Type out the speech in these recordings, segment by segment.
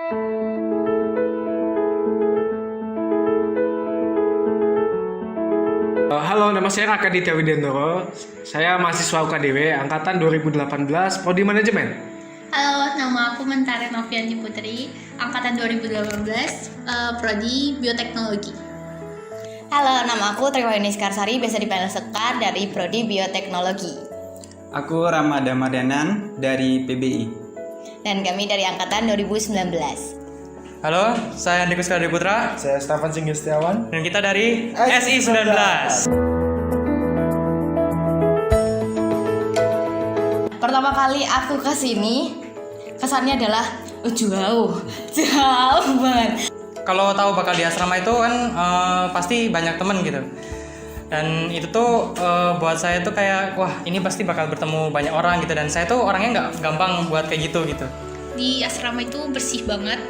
Halo, nama saya Raka Ditya Widendoro. Saya mahasiswa UKDW angkatan 2018 Prodi Manajemen. Halo, nama aku Mentari Novianti Putri, angkatan 2018, Prodi Bioteknologi. Halo, nama aku Triwayuni Skarsari, biasa dipanggil Sekar dari Prodi Bioteknologi. Aku Ramada Mardanan dari PBI. Dan kami dari angkatan 2019. Halo, saya Andiko Skadi Putra. Saya Stefan Singgih Setiawan. Dan kita dari SI19. Pertama kali aku kesini, kesannya adalah jauh banget. Kalau tahu bakal di asrama itu kan pasti banyak temen gitu. Dan itu tuh buat saya tuh kayak wah ini pasti bakal bertemu banyak orang gitu. Dan saya tuh orangnya nggak gampang buat kayak gitu. Di asrama itu bersih banget.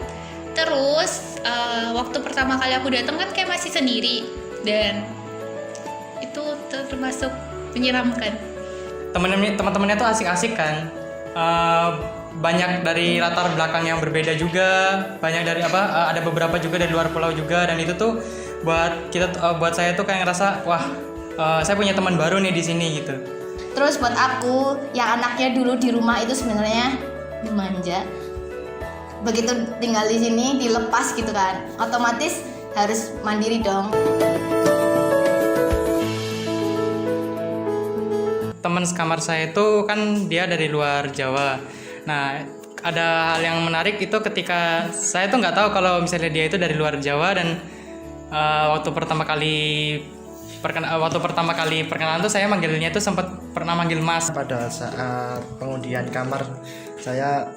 Terus waktu pertama kali aku datang kan kayak masih sendiri dan itu termasuk menyeramkan. Teman-temannya tuh asik-asik kan. Banyak dari latar belakang yang berbeda juga, banyak dari ada beberapa juga dari luar pulau juga, dan itu tuh buat saya tuh kayak ngerasa wah saya punya teman baru nih di sini gitu. Terus buat aku yang anaknya dulu di rumah itu sebenarnya manja. Begitu tinggal di sini dilepas gitu kan, otomatis harus mandiri dong. Teman sekamar saya itu kan dia dari luar Jawa. Nah, ada hal yang menarik itu ketika saya tuh nggak tahu kalau misalnya dia itu dari luar Jawa, dan waktu pertama kali perkenalan tuh saya manggilnya tuh sempat pernah manggil Mas. Pada saat pengundian kamar, saya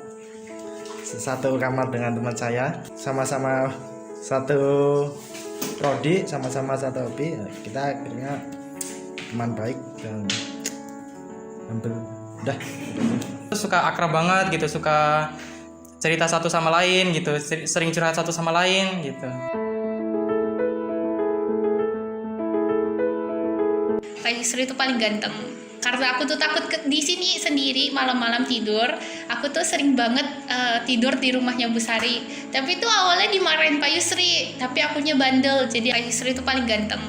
satu kamar dengan teman saya, sama-sama satu prodi, sama-sama satu hobi. Kita akhirnya teman baik dan hampir udah Suka akrab banget gitu, suka cerita satu sama lain gitu, sering curhat satu sama lain gitu. Pak Yusri itu paling ganteng. Karena aku tuh takut di sini sendiri malam-malam tidur. Aku tuh sering banget tidur di rumahnya Bu Sari. Tapi itu awalnya dimarahin Pak Yusri, tapi akunya bandel. Jadi Pak Yusri itu paling ganteng.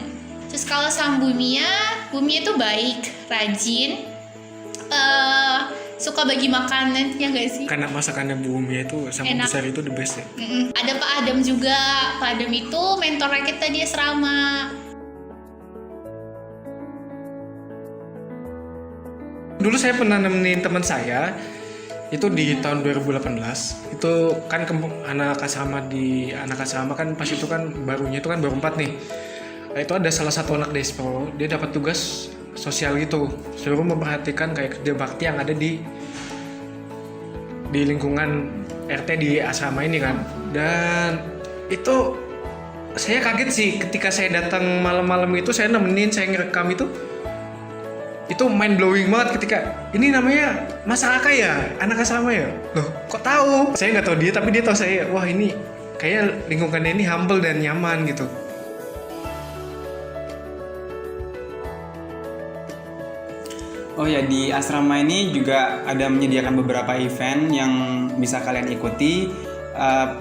Terus kalau sama Bumia itu baik, rajin, suka bagi makanan, ya nggak sih? Karena masakannya Bu Umi itu sama Bu Sari itu the best ya. Ada Pak Adam juga. Pak Adam itu mentornya kita di asrama. Dulu saya pernah nemenin teman saya itu di tahun 2018. Itu kan anak asrama kan pas itu kan barunya itu kan baru 4 nih. Nah, itu ada salah satu anak Despro, dia dapat tugas sosial gitu, suruh memperhatikan kayak kerja bakti yang ada di lingkungan RT di asrama ini kan. Dan itu saya kaget sih ketika saya datang malam-malam itu, saya nemenin, saya ngerekam itu mind blowing banget ketika ini namanya Mas Aka ya, anak asrama ya. Loh, kok tahu? Saya nggak tahu dia, tapi dia tahu saya. Wah, ini kayaknya lingkungannya ini humble dan nyaman gitu. Oh ya, di asrama ini juga ada menyediakan beberapa event yang bisa kalian ikuti.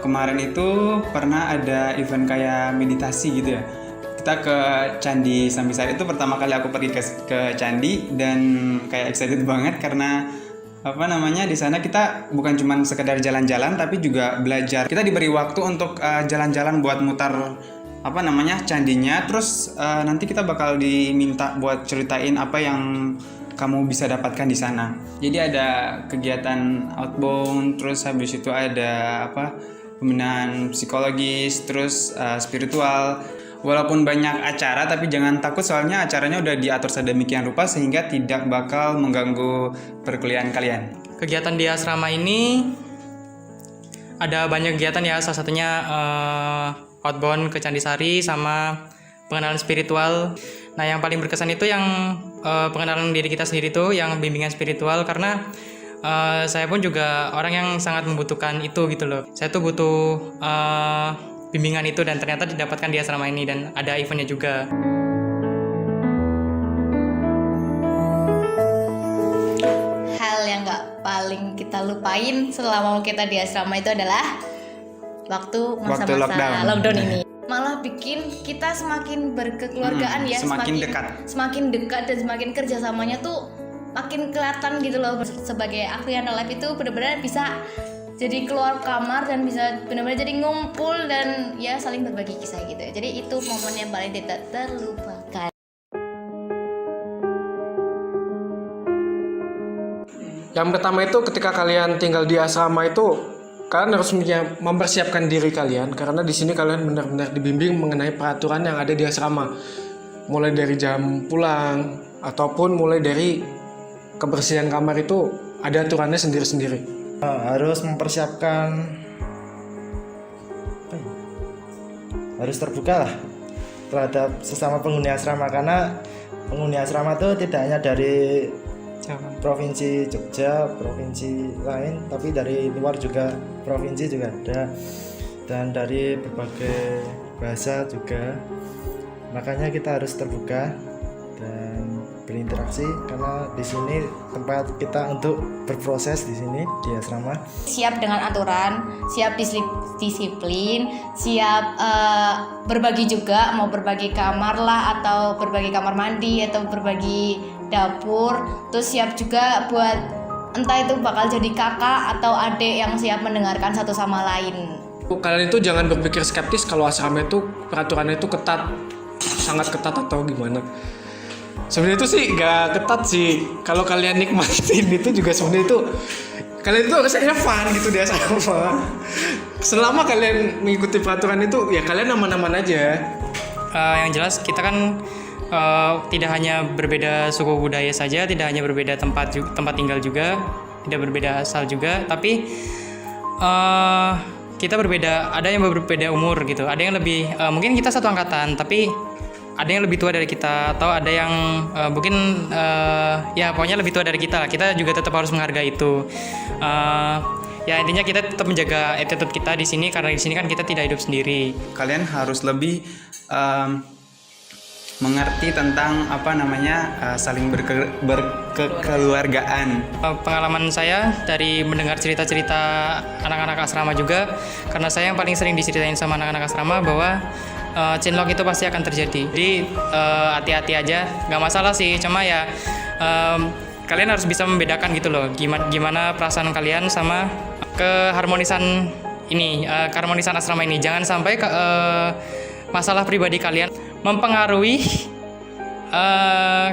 Kemarin itu pernah ada event kayak meditasi gitu ya. Kita ke Candi Sambisari, itu pertama kali aku pergi ke Candi, dan kayak excited banget karena di sana kita bukan cuma sekedar jalan-jalan tapi juga belajar. Kita diberi waktu untuk jalan-jalan buat mutar candinya, terus nanti kita bakal diminta buat ceritain apa yang kamu bisa dapatkan di sana. Jadi ada kegiatan outbound, terus habis itu ada pembinaan psikologis, terus spiritual. Walaupun banyak acara, tapi jangan takut soalnya acaranya udah diatur sedemikian rupa sehingga tidak bakal mengganggu perkuliahan kalian. Kegiatan di asrama ini ada banyak kegiatan ya, salah satunya outbound ke Candi Sari sama pengenalan spiritual. Nah, yang paling berkesan itu yang pengenalan diri kita sendiri tuh, yang bimbingan spiritual, karena saya pun juga orang yang sangat membutuhkan itu gitu loh. Saya tuh butuh bimbingan itu, dan ternyata didapatkan di asrama ini, dan ada eventnya juga. Hal yang nggak paling kita lupain selama kita di asrama itu adalah waktu Waktu masa-masa lockdown. lockdown ini. Malah bikin kita semakin berkekeluargaan ya, semakin dekat dan semakin kerjasamanya tuh makin kelihatan gitu loh. Sebagai Afriana Life itu benar-benar bisa jadi keluar kamar dan bisa benar-benar jadi ngumpul dan ya saling berbagi kisah gitu ya. Jadi itu momen yang paling tidak terlupakan. Yang pertama itu ketika kalian tinggal di asrama itu kalian harus mempersiapkan diri kalian, karena di sini kalian benar-benar dibimbing mengenai peraturan yang ada di asrama, mulai dari jam pulang ataupun mulai dari kebersihan kamar itu ada aturannya sendiri-sendiri. Harus mempersiapkan harus terbuka lah terhadap sesama penghuni asrama, karena penghuni asrama itu tidak hanya dari provinsi Jogja, provinsi lain, tapi dari luar juga provinsi juga ada, dan dari berbagai bahasa juga. Makanya kita harus terbuka dan berinteraksi, karena di sini tempat kita untuk berproses di sini di asrama. Siap dengan aturan, siap disiplin, siap berbagi juga, mau berbagi kamar lah atau berbagi kamar mandi atau berbagi dapur. Terus siap juga buat entah itu bakal jadi kakak atau adik yang siap mendengarkan satu sama lain. Kalian itu jangan berpikir skeptis kalau asrama itu peraturannya itu ketat, sangat ketat atau gimana. Sebenarnya itu sih gak ketat sih. Kalau kalian nikmatin itu juga sebenarnya itu kalian itu harusnya fun gitu di asrama. Selama kalian mengikuti peraturan itu ya kalian aman-aman aja. Yang jelas kita kan tidak hanya berbeda suku budaya saja, tidak hanya berbeda tempat tinggal juga, tidak berbeda asal juga, tapi kita berbeda, ada yang berbeda umur gitu, ada yang lebih mungkin kita satu angkatan, tapi ada yang lebih tua dari kita, atau ada yang mungkin ya pokoknya lebih tua dari kita lah. Kita juga tetap harus menghargai itu. Ya intinya kita tetap menjaga attitude kita di sini, karena di sini kan kita tidak hidup sendiri. Kalian harus lebih mengerti tentang saling berkekeluargaan. Pengalaman saya dari mendengar cerita-cerita anak-anak asrama juga, karena saya yang paling sering diceritain sama anak-anak asrama bahwa chinlock itu pasti akan terjadi. Jadi hati-hati aja, nggak masalah sih. Cuma ya kalian harus bisa membedakan gitu loh, gimana perasaan kalian sama keharmonisan ini, keharmonisan asrama ini. Jangan sampai masalah pribadi kalian mempengaruhi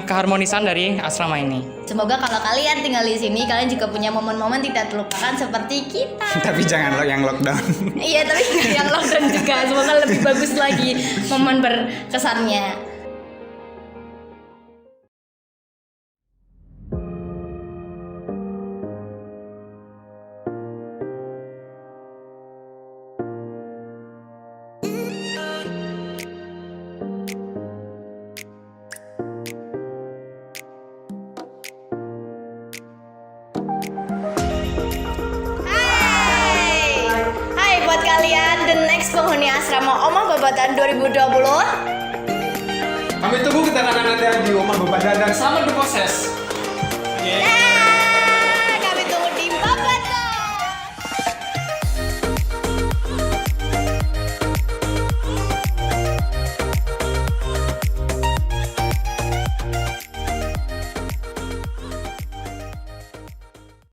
keharmonisan dari asrama ini. Semoga kalau kalian tinggal di sini kalian juga punya momen-momen tidak terlupakan seperti kita. Tapi jangan yang lockdown. Iya, tapi yang lockdown juga. Semoga lebih bagus lagi momen berkesannya. Kalian the next penghuni asrama Oma Babatan 2020. Kami tunggu kedatangan Anda di Oma Babatan dan selamat berproses. Yeah.